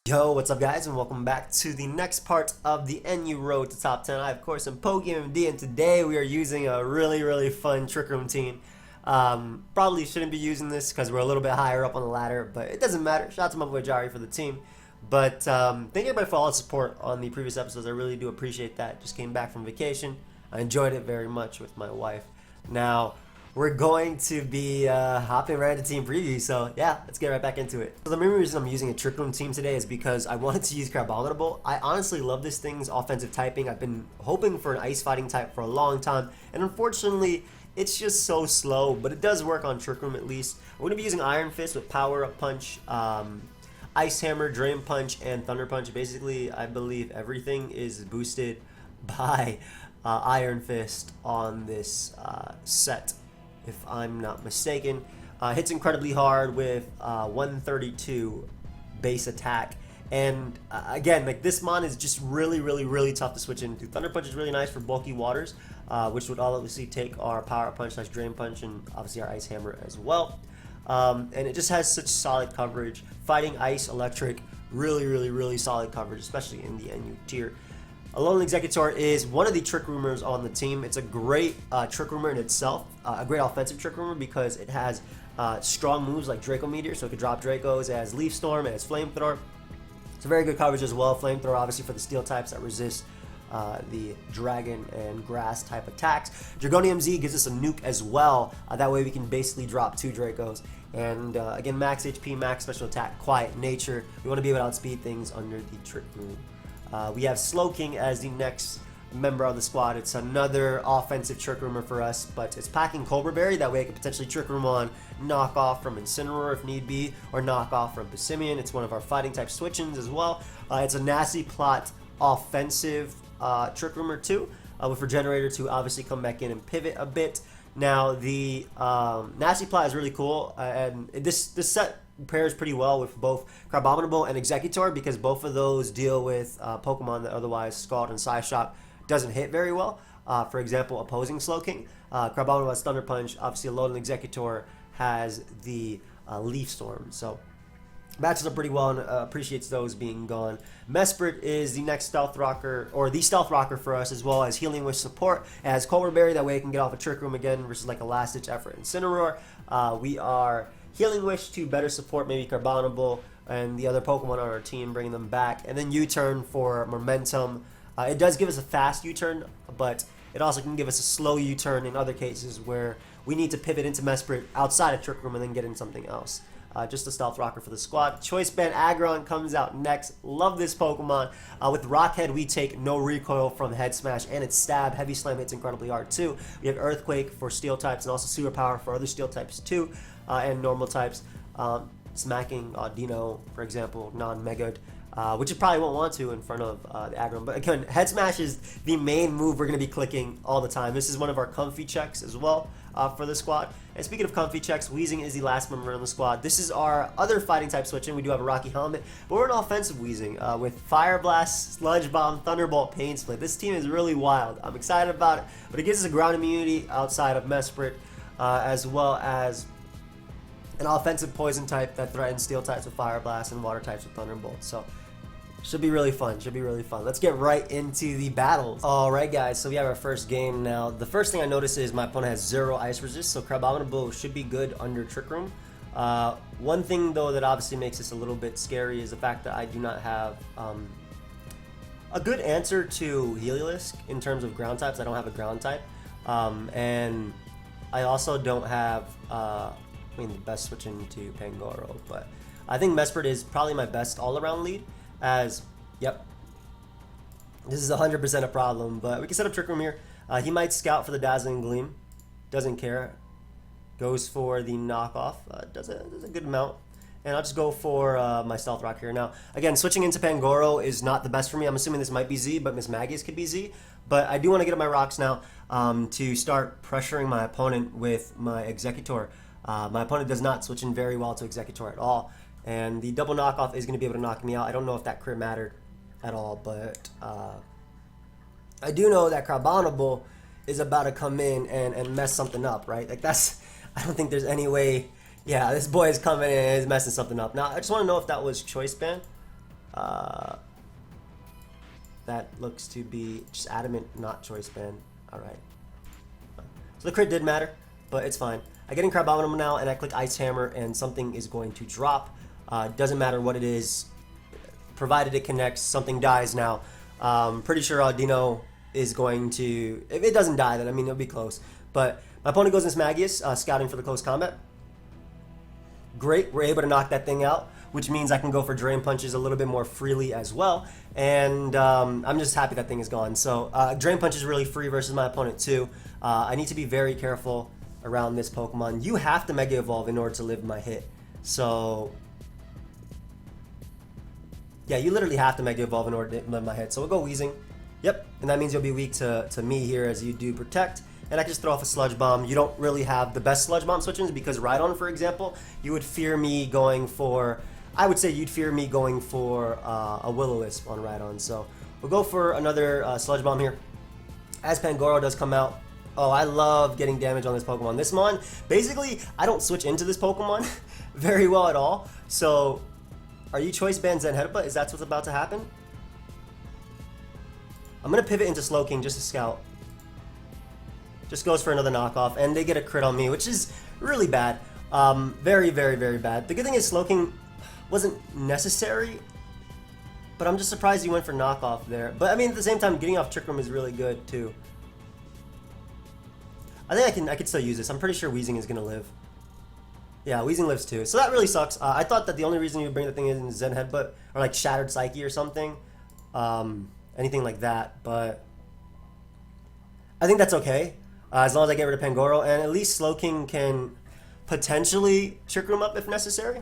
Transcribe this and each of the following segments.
Yo, what's up guys, and welcome back to the next part of the NU Road to Top 10. I, of course, am PokeaimMD, and today we are using a really fun Trick Room team. Probably shouldn't be using this because we're a little bit higher up on the ladder, but it doesn't matter. Shout out to my boy Jari for the team. But thank you everybody for all the support on the previous episodes. I really do appreciate that. Just came back from vacation. I enjoyed it very much with my wife. Now, we're going to be hopping right into team preview, so yeah, let's get right back into it. So the main reason I'm using a Trick Room team today is because I wanted to use Crabominable. I honestly love this thing's offensive typing. I've been hoping for an ice fighting type for a long time, and unfortunately, it's just so slow, but it does work on Trick Room at least. We're going to be using Iron Fist with Power Up Punch, Ice Hammer, Drain Punch, and Thunder Punch. Basically, I believe everything is boosted by Iron Fist on this set, if I'm not mistaken. Hits incredibly hard with 132 base attack. And again, like this mon is just really tough to switch into. Thunder Punch is really nice for bulky waters, which would obviously take our Power Punch / Drain Punch and obviously our Ice Hammer as well. And it just has such solid coverage. Fighting Ice, Electric, really solid coverage, especially in the NU tier. Alolan Executor is one of the Trick Roomers on the team. It's a great Trick Roomer in itself, a great offensive Trick Roomer because it has strong moves like Draco Meteor, so it can drop Dracos. It has Leaf Storm, it has Flamethrower. It's a very good coverage as well. Flamethrower obviously for the steel types that resist the dragon and grass type attacks. Dragonium Z gives us a nuke as well. That way we can basically drop 2 Dracos. And again, max HP, max special attack, quiet nature. We want to be able to outspeed things under the Trick Room. We have Slowking as the next member of the squad. It's another offensive Trick Roomer for us, but it's packing Cobra Berry. That way it can potentially Trick Room on knockoff from Incineroar if need be, or knockoff from Passimian. It's one of our fighting type switch-ins as well. It's a Nasty Plot offensive Trick Roomer too, with Regenerator to obviously come back in and pivot a bit. Now the Nasty Plot is really cool, and this set pairs pretty well with both Crabominable and Executor because both of those deal with Pokemon that otherwise Scald and Psyshock doesn't hit very well. For example, opposing Slowking. Crabominable has Thunder Punch. Obviously, Alolan Executor has the Leaf Storm. So matches up pretty well and appreciates those being gone. Mesprit is the next Stealth Rocker, or the Stealth Rocker for us, as well as Healing with support. It has Cobra Berry, that way it can get off a Trick Room again versus like a last ditch effort Incineroar. We are Healing Wish to better support maybe Crabominable and the other Pokemon on our team, bringing them back. And then U-Turn for Momentum. It does give us a fast U-Turn, but it also can give us a slow U-Turn in other cases where we need to pivot into Mesprit outside of Trick Room and then get in something else. Just a Stealth Rocker for the squad. Choice Band Aggron comes out next. Love this Pokemon. With Rockhead, we take no recoil from Head Smash and its stab. Heavy Slam hits incredibly hard too. We have Earthquake for steel types and also Super Power for other steel types too, and normal types. Smacking Dino, for example, non-Mega'd. Which you probably won't want to in front of the Aggron. But again, Head Smash is the main move we're going to be clicking all the time. This is one of our comfy checks as well for the squad. And speaking of comfy checks, Weezing is the last member on the squad. This is our other fighting type switching. We do have a Rocky Helmet, but we're an offensive Weezing with Fire Blast, Sludge Bomb, Thunderbolt, Pain Split. This team is really wild. I'm excited about it, but it gives us a ground immunity outside of Mesprit, as well as an offensive poison type that threatens steel types with Fire Blast and water types with Thunderbolt. So should be really fun. Let's get right into the battles. Alright guys, so we have our first game now. The first thing I notice is my opponent has 0 ice resist, so Crabominable should be good under Trick Room. One thing though that obviously makes this a little bit scary is the fact that I do not have a good answer to Heliolisk in terms of ground types. I don't have a ground type. And I also don't have, the best switching to Pangoro, but I think Mesprit is probably my best all-around lead. Yep, this is 100% a problem, but we can set up Trick Room here. He might scout for the Dazzling Gleam, doesn't care, goes for the knockoff, does a good amount, and I'll just go for my Stealth Rock here. Now, again, switching into Pangoro is not the best for me. I'm assuming this might be Z, but Miss Magius could be Z, but I do want to get up my rocks now to start pressuring my opponent with my Executor. My opponent does not switch in very well to Executor at all. And the double knockoff is going to be able to knock me out. I don't know if that crit mattered at all, but I do know that Crabominable is about to come in and mess something up, right? Like that's, I don't think there's any way. Yeah, this boy is coming in and is messing something up. Now, I just want to know if that was choice ban. That looks to be just adamant, not choice ban. All right. So the crit did matter, but it's fine. I get in Crabominable now, and I click Ice Hammer, and something is going to drop. Doesn't matter what it is, provided it connects, something dies now. Pretty sure Audino is going to, if it doesn't die, then I mean it'll be close. But my opponent goes into Magius, scouting for the close combat. Great, we're able to knock that thing out, which means I can go for Drain Punches a little bit more freely as well. And I'm just happy that thing is gone. So Drain Punch is really free versus my opponent too. I need to be very careful around this Pokemon. You have to Mega Evolve in order to live my hit. So yeah, you literally have to Mega Evolve in order to live my hit. So we'll go Wheezing. Yep, and that means you'll be weak to me here as you do Protect. And I can just throw off a Sludge Bomb. You don't really have the best Sludge Bomb switch-ins because Rhydon, for example, you would fear me going for, I would say you'd fear me going for a Will-O-Wisp on Rhydon. So we'll go for another Sludge Bomb here. As Pangoro does come out, oh, I love getting damage on this Pokemon. This Mon, basically, I don't switch into this Pokemon very well at all. So, are you Choice Band Zen Headbutt? Is that what's about to happen? I'm going to pivot into Slowking just to scout. Just goes for another knockoff, and they get a crit on me, which is really bad. Very, very, very bad. The good thing is Slowking wasn't necessary, but I'm just surprised you went for knockoff there. But I mean, at the same time, getting off Trick Room is really good too. I think I can still use this. I'm pretty sure Wheezing is gonna live. Yeah, Wheezing lives too. So that really sucks. I thought that the only reason you would bring the thing in Zen Headbutt or like Shattered Psyche or something, anything like that. But I think that's okay as long as I get rid of Pangoro, and at least Slowking can potentially Trick Room up if necessary.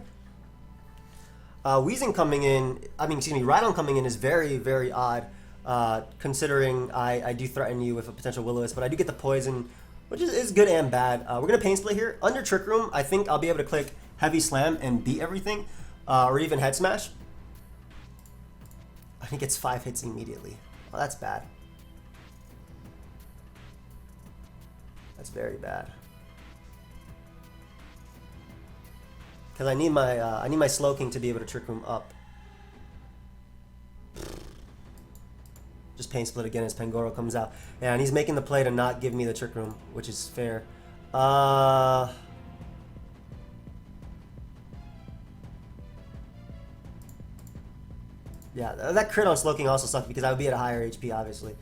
Wheezing coming in, Rhydon coming in is very, very odd, considering I do threaten you with a potential Will-O-Wisp, but I do get the poison, which is good and bad. We're going to Pain Split here. Under Trick Room, I think I'll be able to click Heavy Slam and beat everything, or even Head Smash. I think it's 5 hits immediately. Oh, that's bad. That's very bad. Because I need my Slowking to be able to Trick Room up. Just Pain Split again as Pangoro comes out. Yeah, and he's making the play to not give me the Trick Room, which is fair. Yeah, that crit on Slowking also sucked because I would be at a higher HP, obviously.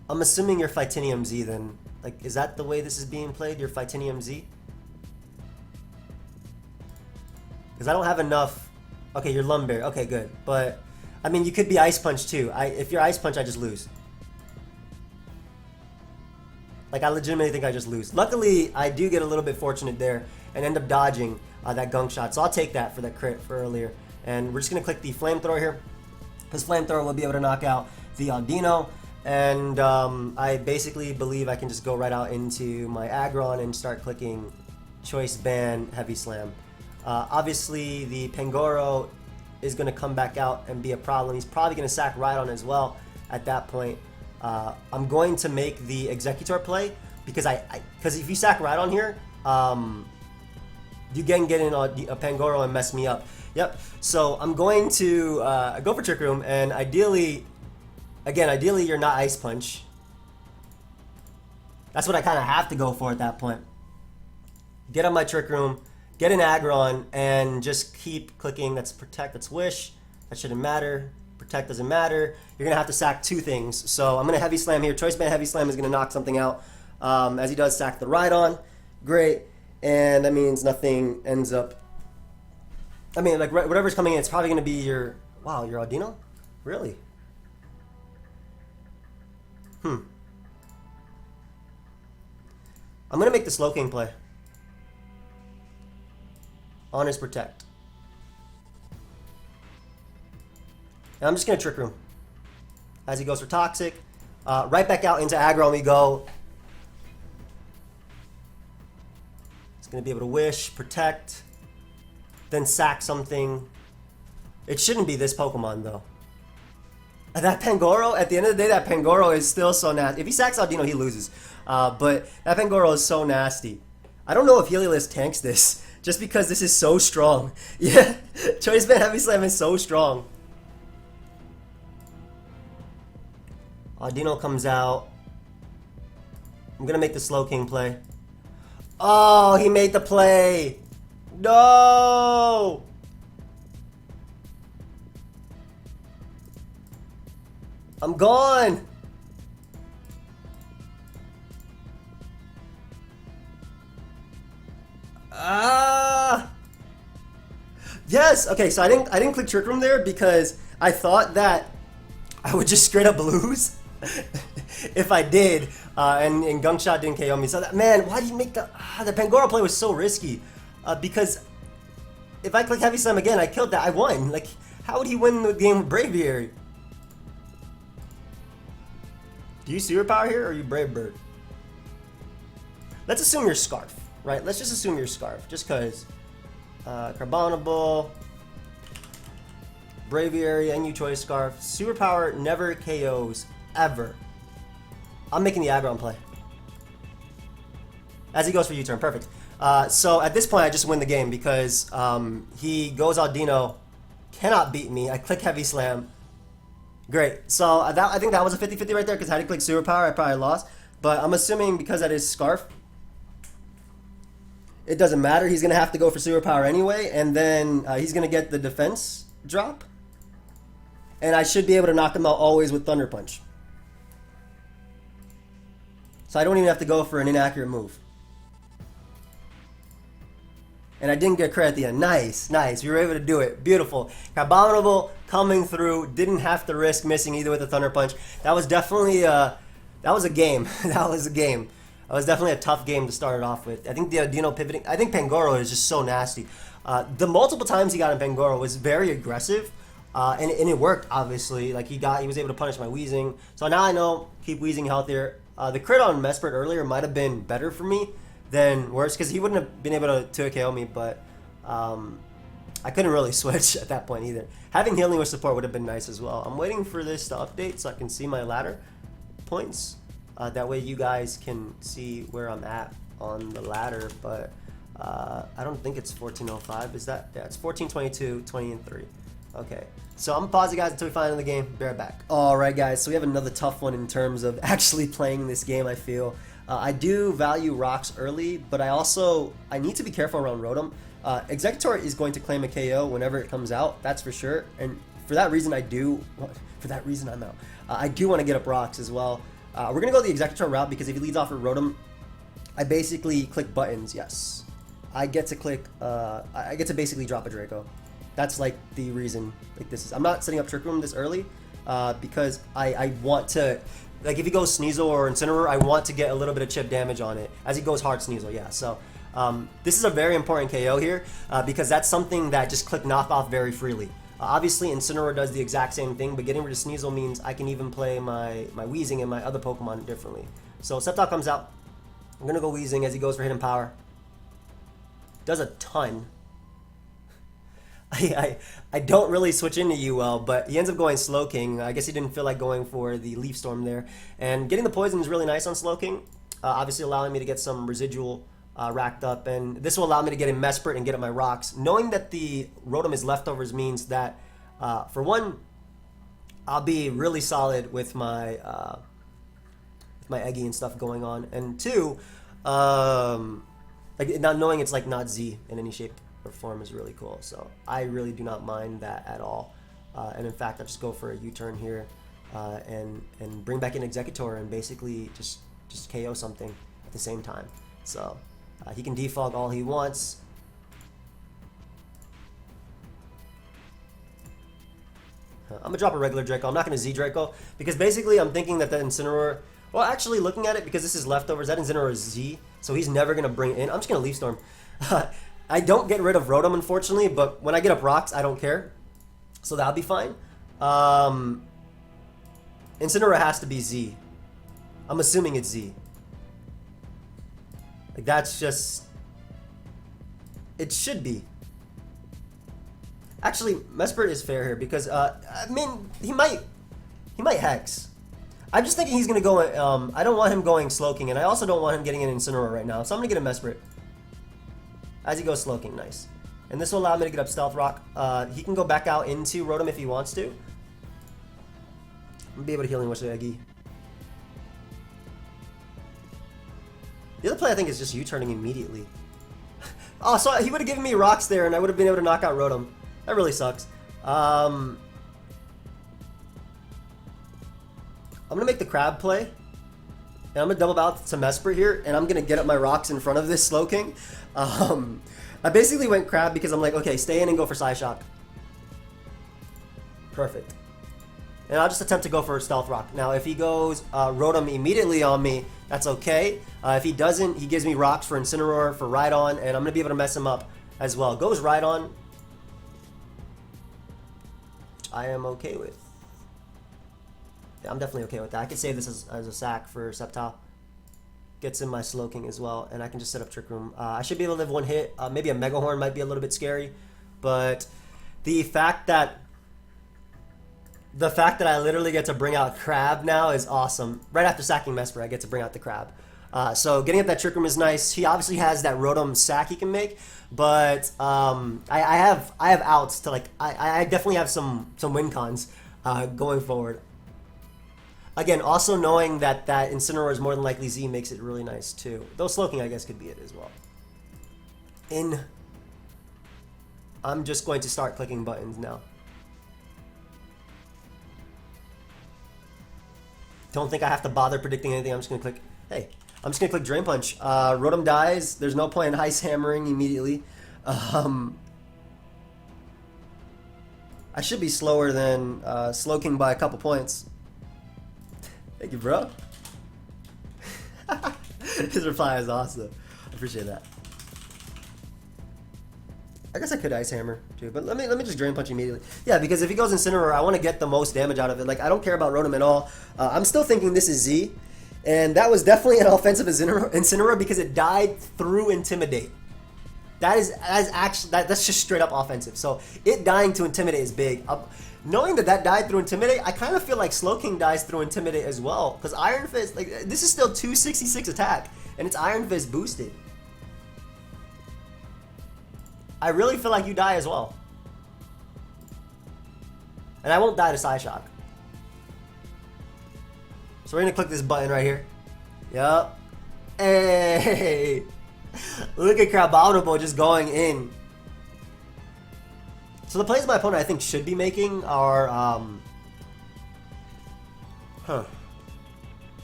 I'm assuming you're Fightinium Z then. Like, is that the way this is being played? You're Fightinium Z? Because I don't have enough. Okay, you're Lumberry. Okay, good. But, I mean, you could be Ice Punch too. If you're Ice Punch, I just lose. Like, I legitimately think I just lose. Luckily, I do get a little bit fortunate there and end up dodging that Gunk Shot. So I'll take that for that crit for earlier. And we're just going to click the Flamethrower here. Because Flamethrower will be able to knock out the Audino. And I basically believe I can just go right out into my Aggron and start clicking Choice Band Heavy Slam. Obviously, the Pangoro is going to come back out and be a problem. He's probably going to sack Rhydon as well at that point. I'm going to make the Executor play because because if you sack Rhydon here, you can get in a Pangoro and mess me up. Yep. So I'm going to go for Trick Room, and ideally you're not Ice Punch. That's what I kind of have to go for at that point. Get on my Trick Room, get an Aggron, and just keep clicking. That's Protect, that's Wish. That shouldn't matter. Protect doesn't matter. You're going to have to sack 2 things. So I'm going to Heavy Slam here. Choice Band Heavy Slam is going to knock something out. As he does sack the Rhydon. Great. And that means nothing ends up... I mean, like, whatever's coming in, it's probably going to be your... Wow, your Audino? Really? I'm going to make the Slowking play. Honors Protect. And I'm just going to Trick Room. As he goes for Toxic. Right back out into Aggron we go. He's going to be able to Wish, Protect, then sack something. It shouldn't be this Pokemon, though. That Pangoro, at the end of the day, that Pangoro is still so nasty. If he sacks Audino, he loses. But that Pangoro is so nasty. I don't know if Heliolisk tanks this, just because this is so strong. Yeah, Choice Band Heavy Slam is so strong. Audino comes out. I'm gonna make the Slowking play. Oh, he made the play. No! I'm gone! Ah! Yes! Okay, so I didn't click Trick Room there because I thought that I would just straight up lose if I did, and Gunk Shot didn't KO me. So that, man, why did you make the Pangoro play was so risky? Because if I click Heavy Slam again, I killed that. I won. Like, how would he win the game with Braviary? Do you Superpower here or are you Brave Bird? Let's assume you're Scarf, right? Let's just assume you're Scarf, just because. Crabominable, Braviary, and you Choice Scarf. Superpower never KOs, ever. I'm making the aggro play. As he goes for U-turn, perfect. So at this point, I just win the game because he goes Audino, cannot beat me. I click Heavy Slam. Great. So I think that was a 50-50 right there because had he clicked Superpower, I probably lost. But I'm assuming because that is Scarf, it doesn't matter. He's going to have to go for Superpower anyway, and then he's going to get the defense drop. And I should be able to knock him out always with Thunder Punch. So I don't even have to go for an inaccurate move. And I didn't get credit at the end. Nice, nice. We were able to do it. Beautiful. Crabominable coming through. Didn't have to risk missing either with the Thunder Punch. That was definitely that was a game. That was a game. That was definitely a tough game to start it off with. I think the Audino pivoting. I think Pangoro is just so nasty. The multiple times he got in Pangoro was very aggressive, and it worked obviously. Like he was able to punish my Weezing. So now I know keep Weezing healthier. The crit on Mesprit earlier might have been better for me than worse because he wouldn't have been able to KO me, but I couldn't really switch at that point either. Having healing with support would have been nice as well. I'm waiting for this to update so I can see my ladder points. That way you guys can see where I'm at on the ladder, but I don't think it's 1405. Is that? Yeah, it's 1422, 20 and 3. Okay, so I'm pausing guys until we find the game. Bareback. Alright guys, so we have another tough one in terms of actually playing this game, I feel. I do value rocks early, but I need to be careful around Rotom. Executor is going to claim a KO whenever it comes out, that's for sure, and for that reason I'm out. I do want to get up rocks as well. We're going to go the Executor route because if he leads off with Rotom, I basically click buttons, yes. I get to click, I get to basically drop a Draco. That's like the reason, like this is, I'm not setting up Trick Room this early because I want to, like if he goes Sneasel or Incineroar, I want to get a little bit of chip damage on it. As he goes hard Sneasel, yeah. So this is a very important KO here because that's something that just click knock off very freely. Obviously, Incineroar does the exact same thing, but getting rid of Sneasel means I can even play my Weezing and my other Pokemon differently. So Sceptile comes out. I'm going to go Weezing as he goes for Hidden Power. Does a ton. I don't really switch into you well, but he ends up going Slowking. I guess he didn't feel like going for the Leaf Storm there. And getting the poison is really nice on Slowking, obviously allowing me to get some residual racked up, and this will allow me to get in Mesprit and get at my rocks. Knowing that the Rotom is leftovers means that, for one, I'll be really solid with my Eggy and stuff going on, and two, like not knowing it's like not Z in any shape or form is really cool. So I really do not mind that at all. And in fact, I just go for a U-turn here and bring back an Executor and basically just KO something at the same time. So. He can defog all he wants. I'm going to drop a regular Draco. I'm not going to Z Draco because basically I'm thinking that the Incineroar... Well, actually looking at it, because this is leftovers, that Incineroar is Z, so he's never going to bring it in. I'm just going to Leaf Storm. I don't get rid of Rotom, unfortunately, but when I get up rocks, I don't care. So that'll be fine. Incineroar has to be Z. I'm assuming it's Z. Like, that's just... It should be. Actually, Mesprit is fair here because, I mean, he might He might Hex. I'm just thinking he's going to go, I don't want him going Slowking, and I also don't want him getting an Incineroar right now, so I'm going to get a Mesprit. As he goes Slowking, nice. And this will allow me to get up Stealth Rock. He can go back out into Rotom if he wants to. I'm going to be able to heal him with Eggy. The other play I think is just U-turning immediately. Oh, so he would have given me rocks there and I would have been able to knock out Rotom. That really sucks. I'm going to make the Crab play. And I'm going to double out to Mesprit here. And I'm going to get up my rocks in front of this Slowking. I basically went Crab because I'm like, okay, stay in and go for Psyshock. Perfect. And I'll just attempt to go for Stealth Rock. Now, if he goes Rotom immediately on me, that's okay. If he doesn't, he gives me rocks for Incineroar, for Rhydon, and I'm going to be able to mess him up as well. Goes Rhydon, which I am okay with. Yeah, I'm definitely okay with that. I could save this as a sack for Sceptile. Gets in my Slowking as well, and I can just set up Trick Room. I should be able to live one hit. Maybe a Mega Horn might be a little bit scary, but the fact that I literally get to bring out Crab now is awesome. Right after sacking Mesprit, I get to bring out the Crab. So getting up that Trick Room is nice. He obviously has that Rotom sack he can make, but I have outs to like. I definitely have some win cons going forward. Again, also knowing that Incineroar is more than likely Z makes it really nice too. Though Slowking, I guess, could be it as well. I'm just going to start clicking buttons now. Don't think I have to bother predicting anything. I'm just going to click, hey, I'm just going to click Drain Punch. Rotom dies. There's no point in Ice Hammering immediately. I should be slower than Slowking by a couple points. Thank you, bro. His reply is awesome. I appreciate that. I guess I could Ice Hammer too, but let me just Drain Punch immediately. Yeah, because if he goes Incineroar, I want to get the most damage out of it. Like, I don't care about Rotom at all. I'm still thinking this is Z, and that was definitely an offensive Incineroar because it died through Intimidate. That's just straight up offensive. So it dying to Intimidate is big. Knowing that died through Intimidate, I kind of feel like Slowking dies through Intimidate as well. Because Iron Fist, like, this is still 266 attack, and it's Iron Fist boosted. I really feel like you die as well. And I won't die to Psyshock. So we're going to click this button right here. Yup. Hey! Look at Crabominable just going in. So the plays my opponent I think should be making are, I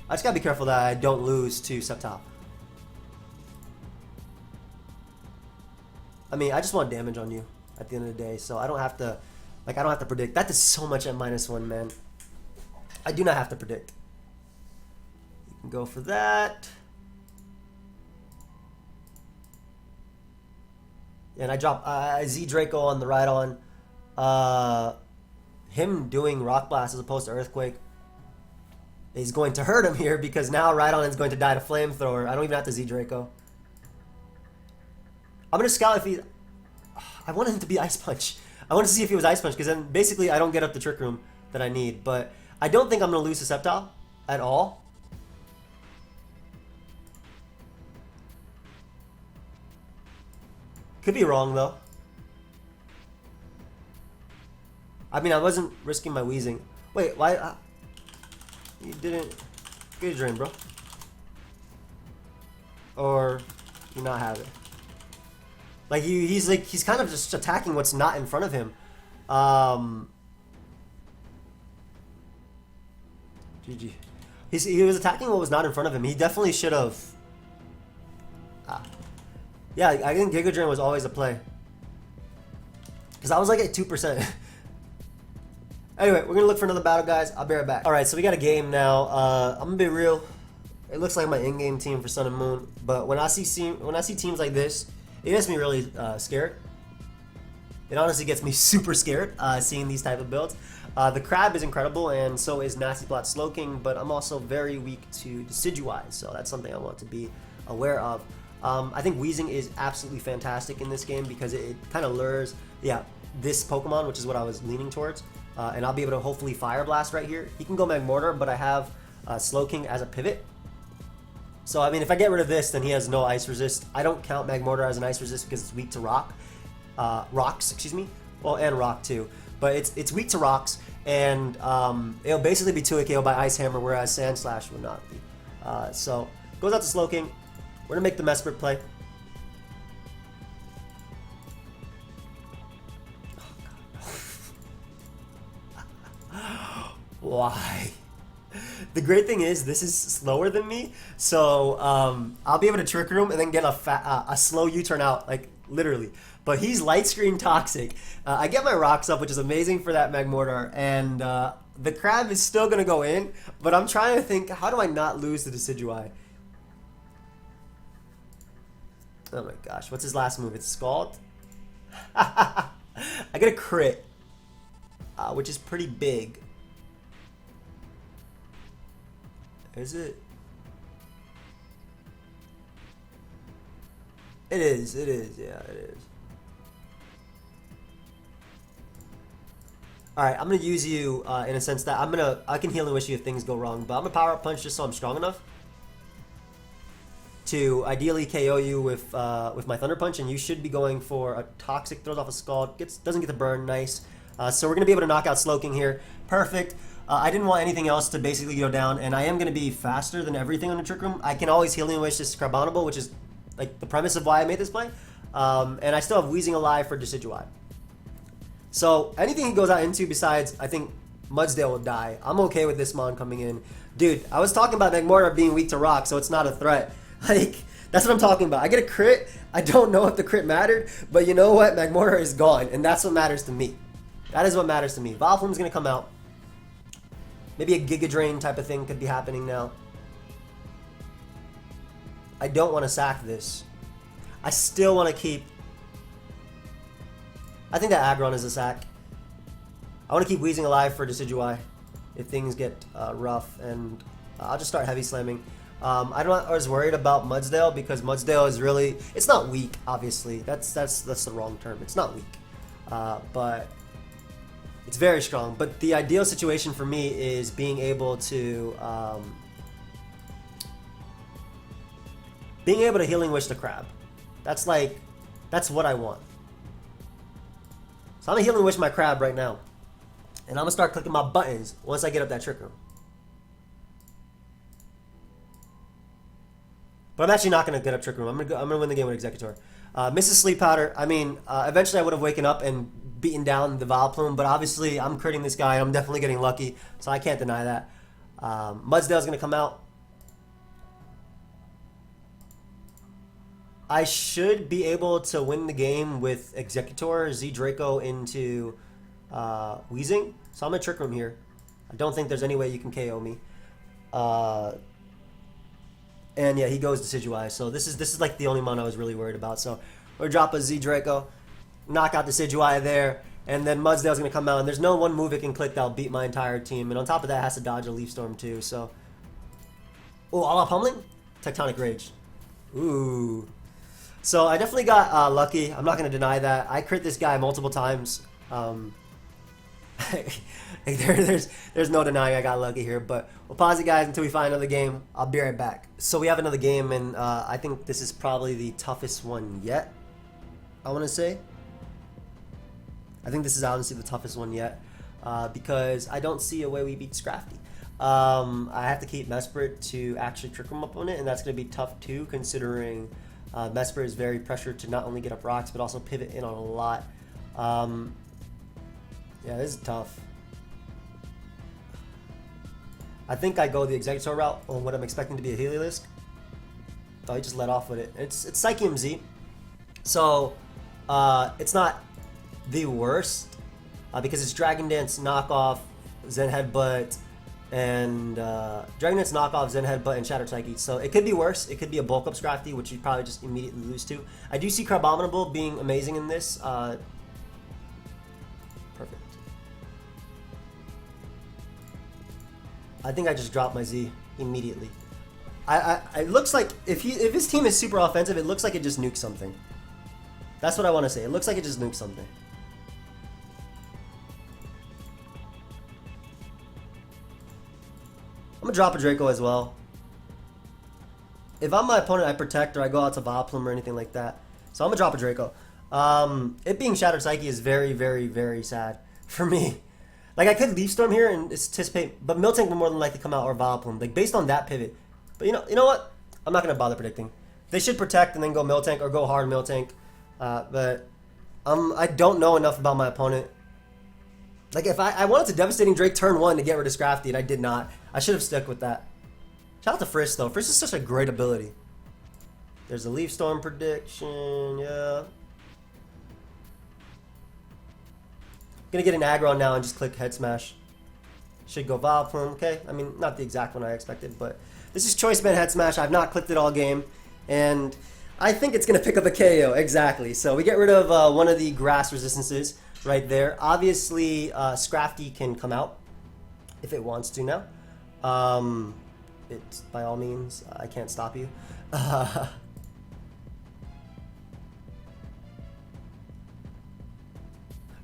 just gotta be careful that I don't lose to Sceptile. I mean, I just want damage on you at the end of the day, so I don't have to, like, I don't have to predict. That is so much at -1, man. I do not have to predict. You can go for that. And I drop Z Draco on the Rhydon. Him doing Rock Blast as opposed to Earthquake is going to hurt him here because now Rhydon is going to die to Flamethrower. I don't even have to Z Draco. I'm going to scout if he... I wanted him to be Ice Punch. I want to see if he was Ice Punch because then basically I don't get up the Trick Room that I need. But I don't think I'm going to lose to Sceptile at all. Could be wrong, though. I mean, I wasn't risking my wheezing. Wait, why? You didn't... Get a drain, bro. Or you not have it. Like, he's kind of just attacking what's not in front of him. GG. He was attacking what was not in front of him. He definitely should have... Yeah, I think Giga Drain was always a play. Because I was like at 2%. Anyway, we're going to look for another battle, guys. I'll be right back. Alright, so we got a game now. I'm going to be real. It looks like my in-game team for Sun and Moon. But when I see teams like this, it gets me really scared. It honestly gets me super scared seeing these type of builds. The Crab is incredible, and so is Nasty Plot Slowking, but I'm also very weak to Decidueye, so that's something I want to be aware of. I think Weezing is absolutely fantastic in this game because it kind of lures, this Pokemon, which is what I was leaning towards. and I'll be able to hopefully Fire Blast right here. He can go Magmortar, but I have Slowking as a pivot. So, I mean, if I get rid of this, then he has no Ice Resist. I don't count Magmortar as an Ice Resist because it's weak to rocks, excuse me. Well, and Rock too. But it's weak to rocks, and it'll basically be 2 KO by Ice Hammer, whereas Sand Slash would not be. So, goes out to Slowking. We're going to make the Mesprit play. Why? The great thing is, this is slower than me, so I'll be able to Trick Room and then get a slow U-turn out, like, literally. But he's Light Screen Toxic. I get my rocks up, which is amazing for that Magmortar, and the Crab is still going to go in, but I'm trying to think, how do I not lose the Decidueye? Oh my gosh, what's his last move? It's Scald? I get a crit, which is pretty big. Is it? It is, yeah, it is. Alright, I'm gonna use you in a sense that I can Healing Wish you if things go wrong, but I'm gonna Power Up Punch just so I'm strong enough to ideally KO you with my Thunder Punch, and you should be going for a Toxic, throws off a Scald, doesn't get the burn, nice. So we're gonna be able to knock out Slowking here, perfect. I didn't want anything else to basically go down, and I am going to be faster than everything on the Trick Room. I can always Healing Wish this Crabominable, which is like the premise of why I made this play. And I still have Weezing alive for Decidueye. So anything he goes out into besides, I think, Mudsdale will die. I'm okay with this Mon coming in. Dude, I was talking about Magmortar being weak to rock, so it's not a threat. Like, that's what I'm talking about. I get a crit. I don't know if the crit mattered, but you know what? Magmortar is gone, and that's what matters to me. That is what matters to me. Vileplume's going to come out. Maybe a Giga Drain type of thing could be happening now. I don't want to sack this. I still want to keep... I think that Aggron is a sack. I want to keep Weezing alive for Decidueye if things get rough, and I'll just start heavy slamming. I'm not as worried about Mudsdale because Mudsdale is really... It's not weak, obviously. That's the wrong term. It's not weak. But... It's very strong, but the ideal situation for me is being able to Healing Wish the Crab. That's what I want. So I'm gonna Healing Wish my Crab right now, and I'm gonna start clicking my buttons once I get up that Trick Room. But I'm actually not gonna get up Trick Room. I'm gonna win the game with Executor. Misses Sleep Powder. I mean, eventually I would have waken up and beaten down the Vileplume, but obviously I'm critting this guy. I'm definitely getting lucky, so I can't deny that. Mudsdale's going to come out. I should be able to win the game with Executor, Z Draco into Weezing, so I'm going to Trick Room here. I don't think there's any way you can KO me. And yeah, he goes Decidueye, so this is like the only mon I was really worried about. So we're going to drop a Z Draco, knock out Decidueye there, and then Mudsdale's going to come out, and there's no one move it can click that'll beat my entire team, and on top of that it has to dodge a Leaf Storm too, so... Oh, all-out pummeling? Tectonic Rage. Ooh. So I definitely got lucky. I'm not going to deny that. I crit this guy multiple times. There's no denying I got lucky here, but we'll pause it, guys, until we find another game. I'll be right back. So we have another game, and I think this is probably the toughest one yet, I want to say. I think this is honestly the toughest one yet, because I don't see a way we beat Scrafty. I have to keep Mesprit to actually Trick Room up on it, and that's going to be tough too, considering Mesprit is very pressured to not only get up rocks, but also pivot in on a lot. Yeah, this is tough. I think I go the Executor route on what I'm expecting to be a Heliolisk. Oh, he just let off with it. It's PokeaimMD, so it's not the worst because it's Dragon Dance knockoff, Zen Headbutt, and Dragon Dance knockoff, Zen Headbutt, and Shatter Psyche. So it could be worse. It could be a bulk up Scrafty, which you'd probably just immediately lose to. I do see Crabominable being amazing in this. Perfect. I think I just dropped my Z immediately. It looks like if his team is super offensive, it looks like it just nukes something. That's what I want to say. It looks like it just nukes something. I'm gonna drop a Draco as well. If I'm my opponent, I protect or I go out to Vileplume or anything like that. So I'm gonna drop a Draco. It being Shattered Psyche is very, very, very sad for me. Like, I could Leaf Storm here and anticipate, but Miltank will more than likely come out or Vileplume, like based on that pivot. But you know what? I'm not gonna bother predicting. They should protect and then go Miltank or go hard Miltank. But I don't know enough about my opponent. Like, if I wanted to Devastating Drake turn 1 to get rid of Scrafty, and I did not. I should have stuck with that. Shout out to Frisk, though. Frisk is such a great ability. There's a Leaf Storm prediction, yeah. Gonna get an aggro now and just click Head Smash. Should go Vileplume, okay? I mean, not the exact one I expected, but this is Choice Band Head Smash. I've not clicked it all game, and I think it's gonna pick up a KO, exactly. So we get rid of one of the grass resistances right there. Obviously, Scrafty can come out if it wants to now. It's by all means, I can't stop you.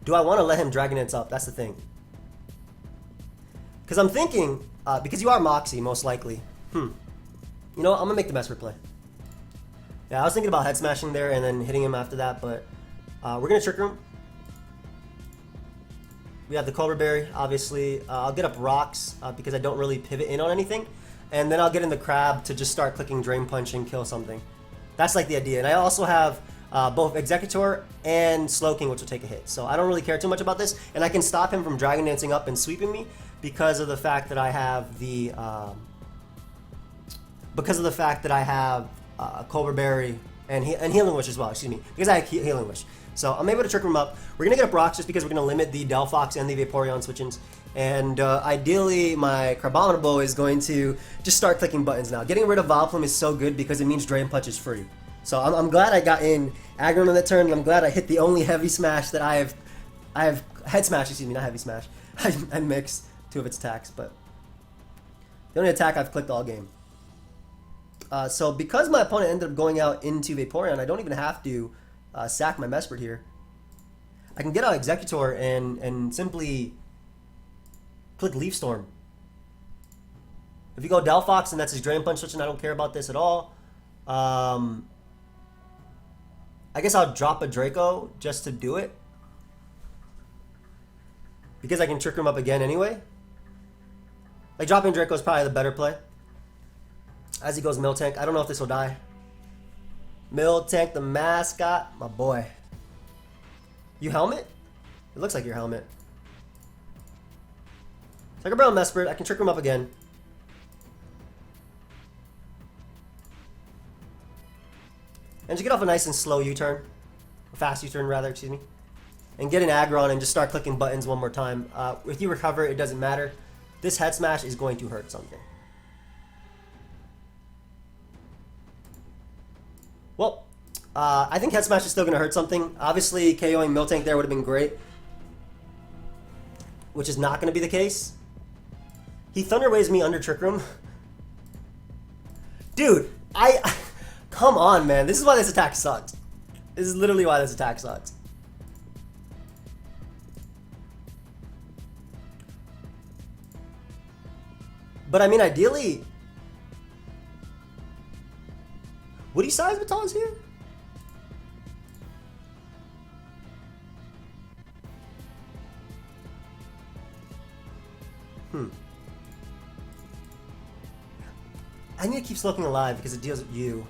Do I want to let him Dragon Dance up? That's the thing. Because I'm thinking, because you are Moxie, most likely. You know what? I'm going to make the Mesper play. Yeah, I was thinking about head smashing there and then hitting him after that, but we're going to Trick Room. We have the Cobra Berry, obviously. I'll get up Rocks because I don't really pivot in on anything. And then I'll get in the Crab to just start clicking Drain Punch and kill something. That's like the idea. And I also have both Executor and Slowking, which will take a hit. So I don't really care too much about this. And I can stop him from Dragon Dancing up and sweeping me because of the fact that I have the... Cobra Berry and Healing Wish as well, excuse me. Because I have Healing Wish. So I'm able to Trick Room up. We're going to get up Rocks just because we're going to limit the Delphox and the Vaporeon switch-ins. And ideally, my Crabominable is going to just start clicking buttons now. Getting rid of Vileplume is so good because it means Drain Punch is free. So I'm glad I got in aggro on that turn, and I'm glad I hit the only heavy smash that I have head smash, excuse me, not heavy smash. I mixed two of its attacks, but the only attack I've clicked all game. So because my opponent ended up going out into Vaporeon, I don't even have to sack my Mesprit here. I can get out Executor and simply click Leaf Storm. If you go Delphox and that's his Drain Punch switch, and I don't care about this at all. I guess I'll drop a Draco just to do it. Because I can Trick Room up again anyway. Like, dropping Draco is probably the better play. As he goes Miltank. I don't know if this will die. Miltank, the mascot. My boy. You Helmet? It looks like your Helmet. Tiger Brown Mesprit. I can Trick Room up again. And just get off a nice and slow U-turn. A fast U-turn, rather, excuse me. And get an aggro on and just start clicking buttons one more time. If you recover, it doesn't matter. This head smash is going to hurt something. Well, I think head smash is still going to hurt something. Obviously, KOing Miltank there would have been great. Which is not going to be the case. He Thunder Waves me under Trick Room. Dude, come on, man. This is why this attack sucks. This is literally why this attack sucks. But I mean, ideally... Would he size Batons here? I need to keep Slowking alive because it deals with you.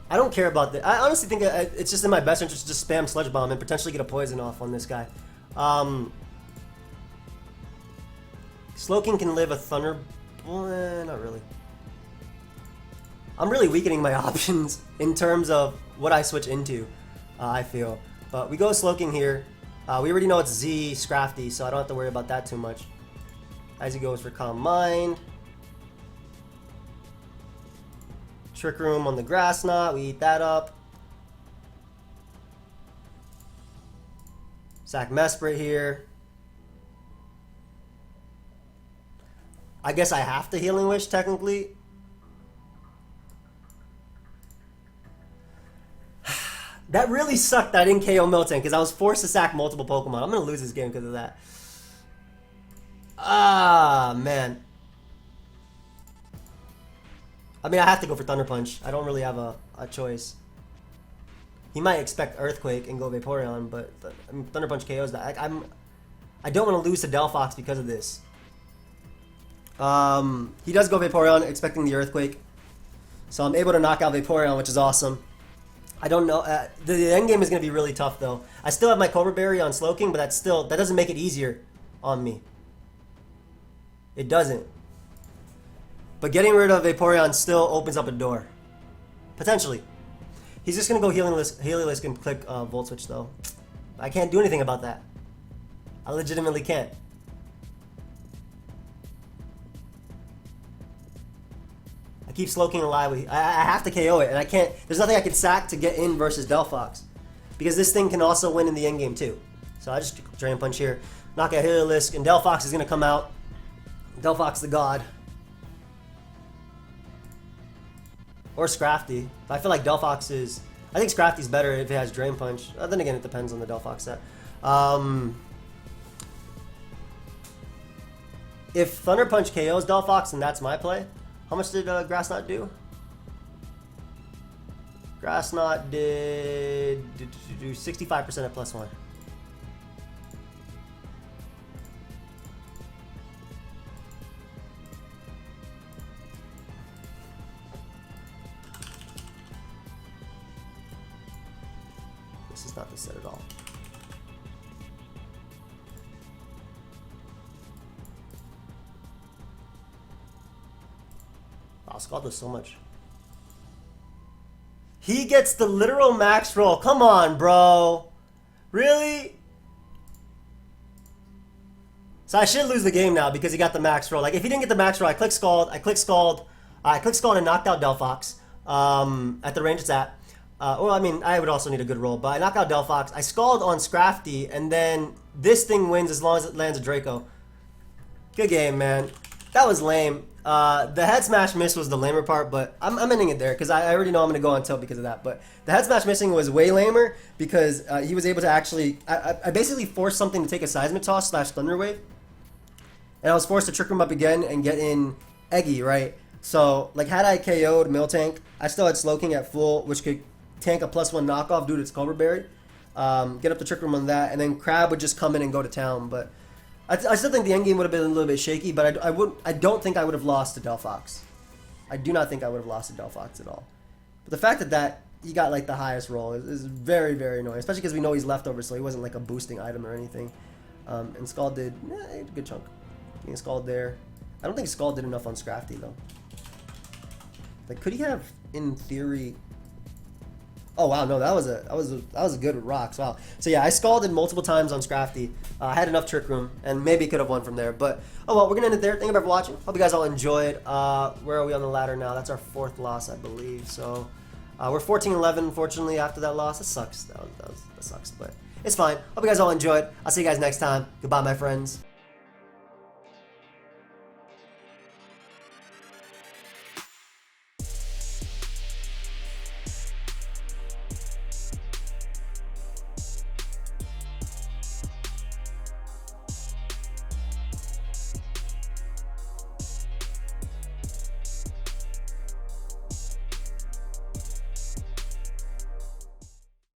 I don't care about that. I honestly think it's just in my best interest to just spam Sludge Bomb and potentially get a poison off on this guy. Slowking can live a Thunder... not really. I'm really weakening my options in terms of what I switch into, I feel. But we go Slowking here. We already know it's Z Scrafty, so I don't have to worry about that too much. As he goes for Calm Mind. Trick Room on the Grass Knot. We eat that up. Sack Mesprit here. I guess I have to Healing Wish, technically. That really sucked that I didn't KO Miltank because I was forced to sack multiple Pokemon. I'm going to lose this game because of that. Ah, man. I mean, I have to go for Thunder Punch. I don't really have a choice. He might expect Earthquake and go Vaporeon, but I mean, Thunder Punch KOs that. I don't want to lose to Delphox because of this. He does go Vaporeon, expecting the Earthquake. So I'm able to knock out Vaporeon, which is awesome. I don't know. The end game is going to be really tough, though. I still have my Cobra Berry on Slowking, but that doesn't make it easier on me. It doesn't. But getting rid of Vaporeon still opens up a door. Potentially. He's just going to go Heliolisk and click Volt Switch, though. I can't do anything about that. I legitimately can't. I keep Slowking alive. I have to KO it, and I can't. There's nothing I can sack to get in versus Delphox. Because this thing can also win in the endgame, too. So I just Drain Punch here. Knock out Heliolisk, and Delphox is going to come out. Delphox the god. Or Scrafty. I feel like Delphox is... I think Scrafty's better if it has Drain Punch. Then again, it depends on the Delphox set. If Thunder Punch KOs Delphox, then that's my play. How much did Grass Knot do? Grass Knot did 65% at +1. This is not the set at all. Wow, Scald does so much. He gets the literal max roll. Come on, bro. Really? So I should lose the game now because he got the max roll. Like, if he didn't get the max roll, I click Scald, and knocked out Delphox at the range it's at. Well, I mean, I would also need a good roll, but I knock out Delphox. I Scald on Scrafty, and then this thing wins as long as it lands a Draco. Good game, man. That was lame. The head smash miss was the lamer part, but I'm ending it there because I already know I'm going to go on tilt because of that. But the head smash missing was way lamer because he was able to actually... I basically forced something to take a Seismitoss / Thunder Wave. And I was forced to trick him up again and get in Eggy, right? So, like, had I KO'd Miltank, I still had Slowking at full, which could tank a +1 knockoff due to its Cobra Berry. Get up the Trick Room on that, and then Crab would just come in and go to town. But I still think the endgame would have been a little bit shaky, but I don't think I would have lost to Delphox. I do not think I would have lost to Delphox at all. But the fact that he got, like, the highest roll is very, very annoying, especially because we know he's leftover, so he wasn't, like, a boosting item or anything. And Scald did a good chunk. Getting Scald there. I don't think Scald did enough on Scrafty, though. Like, could he have, in theory... Oh wow, no, that was a good rocks. Wow. So yeah, I Scalded multiple times on Scrafty. I had enough Trick Room, and maybe could have won from there. But oh well, we're gonna end it there. Thank you for watching. Hope you guys all enjoyed. Where are we on the ladder now? That's our 4th loss, I believe. So we're 14-11. Unfortunately, after that loss, it sucks. That sucks, but it's fine. Hope you guys all enjoyed. I'll see you guys next time. Goodbye, my friends.